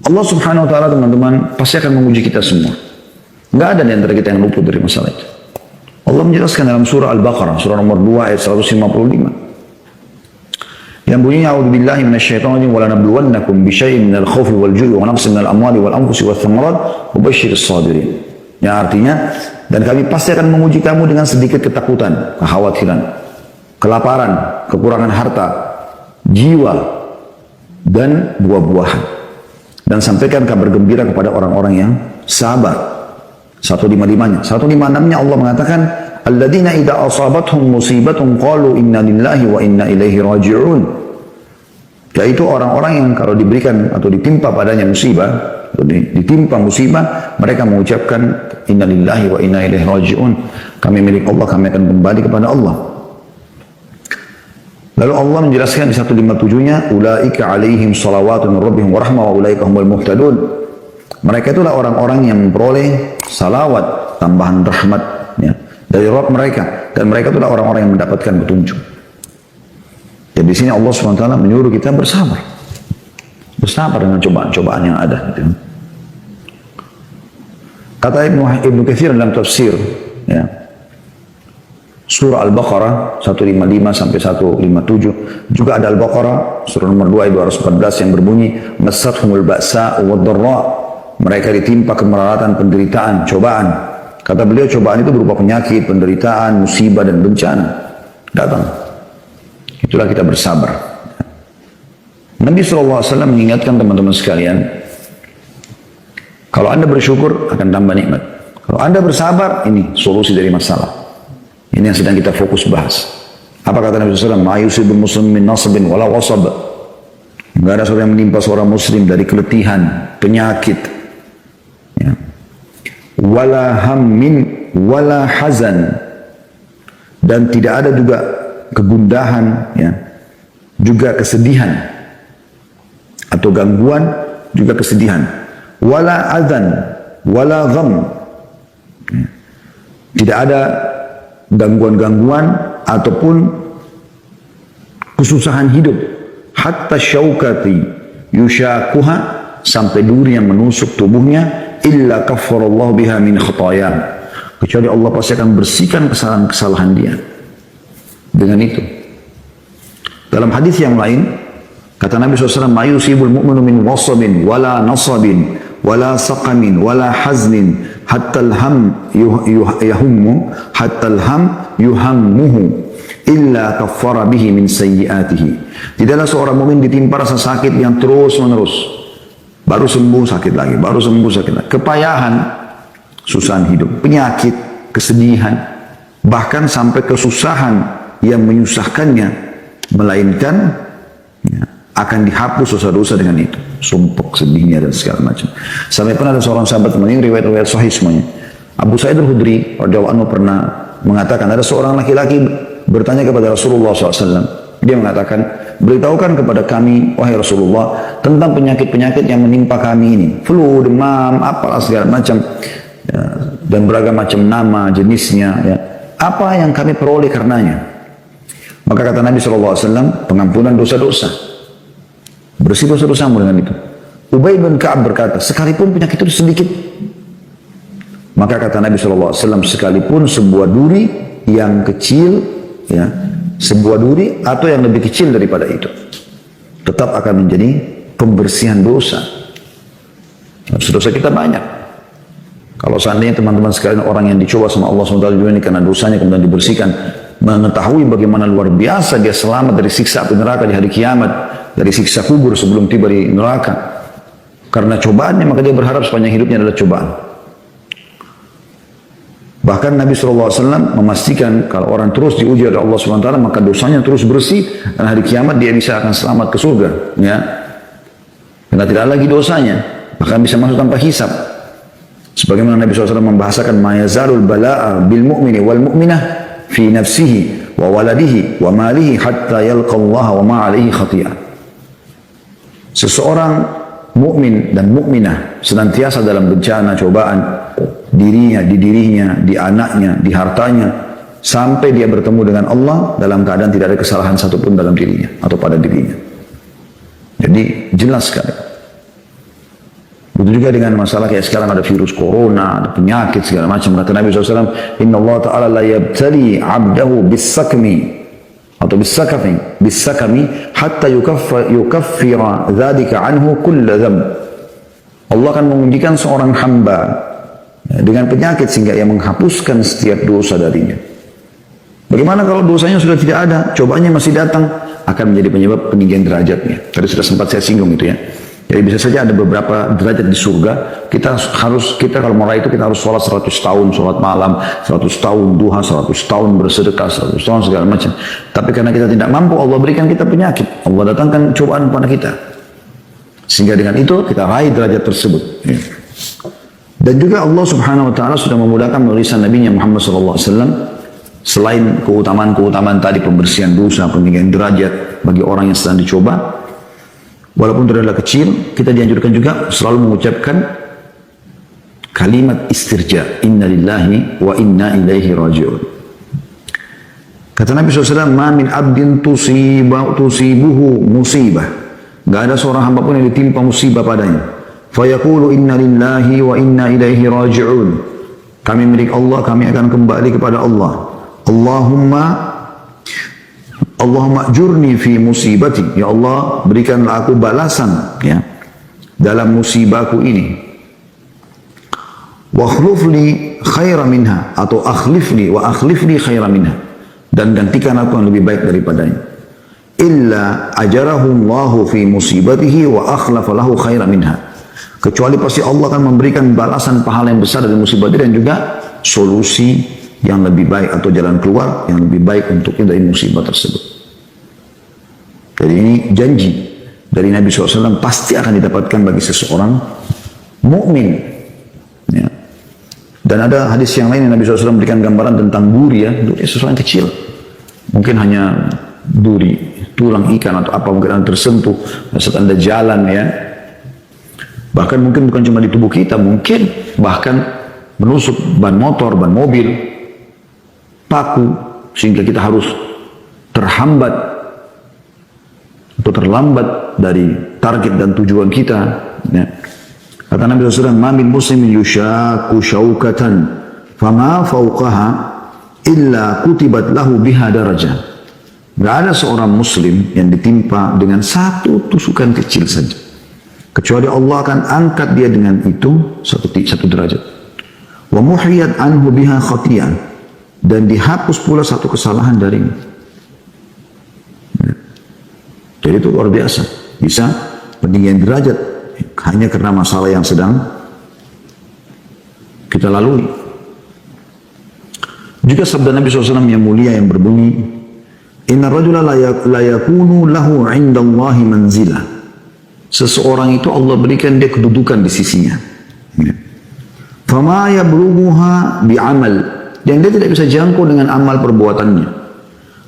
Allah Subhanahu wa taala, teman-teman, pasti akan menguji kita semua. Enggak ada di antara kita yang luput dari masalah itu. Allah menjelaskan dalam surah Al-Baqarah, surah nomor 2 ayat 155. Yang bunyinya a'udzubillahi minasyaitonir rajim wa lanabluwannakum bisyai'in minal khaufi wal ju'i wa naqsin minal amwali wal anfusi wath thamarat wa basyyiris sabirin. Yang artinya, dan kami pasti akan menguji kamu dengan sedikit ketakutan, kekhawatiran, kelaparan, kekurangan harta, jiwa, dan buah-buahan. Dan sampaikan kabar gembira kepada orang-orang yang sabar. 155-nya. 156-nya Allah mengatakan, alladzina idza asabathum musibatun qalu inna lillahi wa inna ilaihi raji'un. Yaitu orang-orang yang kalau diberikan atau ditimpa padanya musibah, atau ditimpa musibah, mereka mengucapkan inna lillahi wa inna ilaihi raji'un. Kami milik Allah, kami akan kembali kepada Allah. Lalu Allah menjelaskan di 157-nya, ulaika alaihim salawatun min rabbihim wa rahmah wa ulaika humul muhtadun. Mereka itulah orang-orang yang memperoleh salawat, tambahan rahmat, ya, dari Rabb mereka, dan mereka itulah orang-orang yang mendapatkan petunjuk. Jadi di sini Allah SWT menyuruh kita bersabar, bersabar dengan cobaan-cobaan yang ada. Gitu. Kata Ibnu Katsir dalam tafsir, ya, surah Al-Baqarah 155 sampai 157, juga ada Al-Baqarah surah nomor 2 ayat 214 yang berbunyi, massathumul ba'sa wad dharra. Mereka ditimpa kemelaratan, penderitaan, cobaan. Kata beliau, cobaan itu berupa penyakit, penderitaan, musibah, dan bencana. Datang. Itulah kita bersabar. Nabi SAW mengingatkan teman-teman sekalian, kalau anda bersyukur akan tambah nikmat. Kalau anda bersabar, ini solusi dari masalah. Ini yang sedang kita fokus bahas. Apa kata Nabi SAW? Ma yusibul muslim min nasabin wala wasab. Tidak ada seorang yang menimpa seorang muslim dari keletihan, penyakit, ya, wala hammin wala hazan, dan tidak ada juga kegundahan, ya, juga kesedihan atau gangguan, juga kesedihan, wala adzan wala gham, ya, tidak ada gangguan-gangguan ataupun kesusahan hidup, hatta syaukati yushakuha, sampai duri yang menusuk tubuhnya, illa kaffarallahu biha min khataya, kecuali Allah pasti akan bersihkan kesalahan-kesalahan dia dengan itu. Dalam hadis yang lain kata Nabi SAW, ma yusibul mu'minu min wasabin wala nasabin wala saqamin wala haznin hatta alham yahummu hatta alham yuhammuhu illa kaffara bihi min sayyiatihi. Tidaklah seorang mukmin ditimpa rasa sakit yang terus menerus, baru sembuh sakit lagi, baru sembuh sakit lagi, kepayahan, susahan hidup, penyakit, kesedihan, bahkan sampai kesusahan yang menyusahkannya, melainkan, ya, akan dihapus dosa-dosa dengan itu, sumpek, sedihnya, dan segala macam. Sampai pernah ada seorang sahabat, teman ini riwayat-riwayat sahih semuanya, Abu Sa'id Al-Khudri radhiyallahu anhu pernah mengatakan, ada seorang laki-laki bertanya kepada Rasulullah SAW. Dia mengatakan, beritahukan kepada kami, wahai Rasulullah, tentang penyakit-penyakit yang menimpa kami ini, flu, demam, apalah segala macam, ya, dan beragam macam nama, jenisnya, ya, apa yang kami peroleh karenanya. Maka kata Nabi SAW, pengampunan dosa-dosa, bersih dosa-dosamu dengan itu. Ubay bin Ka'ab berkata, sekalipun penyakit itu sedikit. Maka kata Nabi SAW, sekalipun sebuah duri yang kecil, ya, sebuah duri atau yang lebih kecil daripada itu, tetap akan menjadi pembersihan dosa. Dosa kita banyak. Kalau seandainya teman-teman sekalian orang yang dicoba sama Allah SWT ini karena dosanya kemudian dibersihkan, mengetahui bagaimana luar biasa dia selamat dari siksa api neraka di hari kiamat, dari siksa kubur sebelum tiba di neraka, karena cobaannya, maka dia berharap sepanjang hidupnya adalah cobaan. Bahkan Nabi SAW memastikan kalau orang terus diuji oleh Allah SWT, maka dosanya terus bersih, dan hari kiamat dia bisa akan selamat ke surga, ya, karena tidak ada lagi dosanya, bahkan bisa masuk tanpa hisab. Sebagaimana Nabi SAW membahasakan, ma yazalul bala'a bil mu'mini wal mu'minah fi nafsihi wa waladihi wa malihi hatta yalqa Allah wa ma alaihi khati'ah. Seseorang mukmin dan mukminah senantiasa dalam bencana, cobaan, dirinya, di anaknya, di hartanya, sampai dia bertemu dengan Allah dalam keadaan tidak ada kesalahan satupun dalam dirinya atau pada dirinya. Jadi jelas sekali. Begitu juga dengan masalah kayak sekarang ada virus corona, ada penyakit segala macam. Kata Nabi SAW, Inna Allah Ta'ala la yabtali abdahu bisakmi atau bisakami hatta yukaffira dzalika anhu kulla dzamb. Allah akan mengujikan seorang hamba dengan penyakit sehingga ia menghapuskan setiap dosa darinya. Bagaimana kalau dosanya sudah tidak ada, cobaannya masih datang, akan menjadi penyebab peninggian derajatnya. Tadi sudah sempat saya singgung itu ya. Jadi bisa saja ada beberapa derajat di surga. Kita kalau meraih itu kita harus sholat 100 tahun, sholat malam, 100 tahun duha, 100 tahun bersedekah, 100 tahun segala macam. Tapi karena kita tidak mampu, Allah berikan kita penyakit. Allah datangkan cobaan pada kita. Sehingga dengan itu kita raih derajat tersebut. Dan juga Allah Subhanahu Wa Taala sudah memudahkan menulisan Nabi Muhammad SAW. Selain keutamaan-keutamaan tadi, pembersihan dosa, peninggian derajat bagi orang yang sedang dicoba, walaupun itu adalah kecil, kita dianjurkan juga selalu mengucapkan kalimat istirja, inna lillahi wa inna ilaihi raji'un. Kata Nabi SAW, ma min abdin tusibuhu musibah. Gak ada seorang hamba pun yang ditimpa musibah padanya. Fayaqulu inna lillahi wa inna ilaihi raji'un. Kami milik Allah, kami akan kembali kepada Allah. Allahumma ajurni fi musibati. Ya Allah, berikanlah aku balasan ya dalam musibahku ini. Wa akhlifli khaira minha, atau akhlifli khaira minha, dan gantikan aku yang lebih baik daripadanya. Illa ajarahu Allahu fi musibatihi wa akhlafa lahu khaira minha. Kecuali pasti Allah akan memberikan balasan pahala yang besar dari musibah itu dan juga solusi yang lebih baik atau jalan keluar yang lebih baik untuknya dari musibah tersebut. Jadi ini janji dari Nabi SAW pasti akan didapatkan bagi seseorang mukmin. Ya. Dan ada hadis yang lain yang Nabi SAW memberikan gambaran tentang duri ya. Duri sesuatu yang kecil. Mungkin hanya duri, tulang ikan atau apa, mungkin anda tersentuh saat anda jalan ya. Bahkan mungkin bukan cuma di tubuh kita, mungkin bahkan menusuk ban motor, ban mobil, paku, sehingga kita harus terhambat atau terlambat dari target dan tujuan kita ya. Kata Nabi SAW, ma min muslimin yushaku syaukatan fama fauqaha illa kutibat lahu biha darajah. Gak ada seorang muslim yang ditimpa dengan satu tusukan kecil saja, kecuali Allah akan angkat dia dengan itu satu derajat. Wa muhiyat anhu biha khatiyah, dan dihapus pula satu kesalahan darinya. Jadi itu luar biasa, bisa peninggian derajat hanya karena masalah yang sedang kita lalui. Juga sabda Nabi SAW yang mulia yang berbunyi, inna rajula la yakunu lahu indallahi manzilah. Seseorang itu Allah berikan dia kedudukan di sisinya. Fama yablughuha bi'amal, yang dia tidak bisa jangkau dengan amal perbuatannya.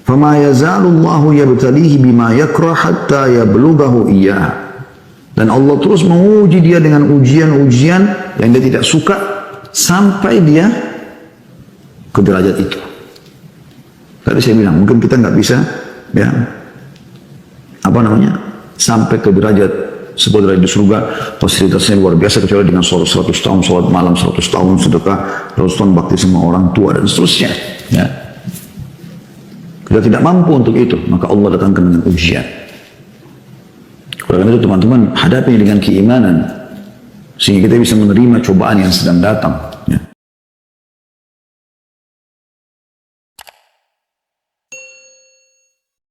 Fama yazalullahu yabtalihi bima yakrah hatta yablughahu iyyah. Dan Allah terus menguji dia dengan ujian-ujian yang dia tidak suka sampai dia ke derajat itu. Tadi saya bilang mungkin kita nggak bisa ya sampai ke derajat sebuah derajat di surga, fasilitasnya luar biasa, kecuali dengan sholat 100 tahun sholat malam, 100 tahun sedekah, 100 tahun bakti sama orang tua dan seterusnya ya. Kita tidak mampu untuk itu, maka Allah datangkan dengan ujian. Oleh karena itu teman-teman, hadapi dengan keimanan sehingga kita bisa menerima cobaan yang sedang datang.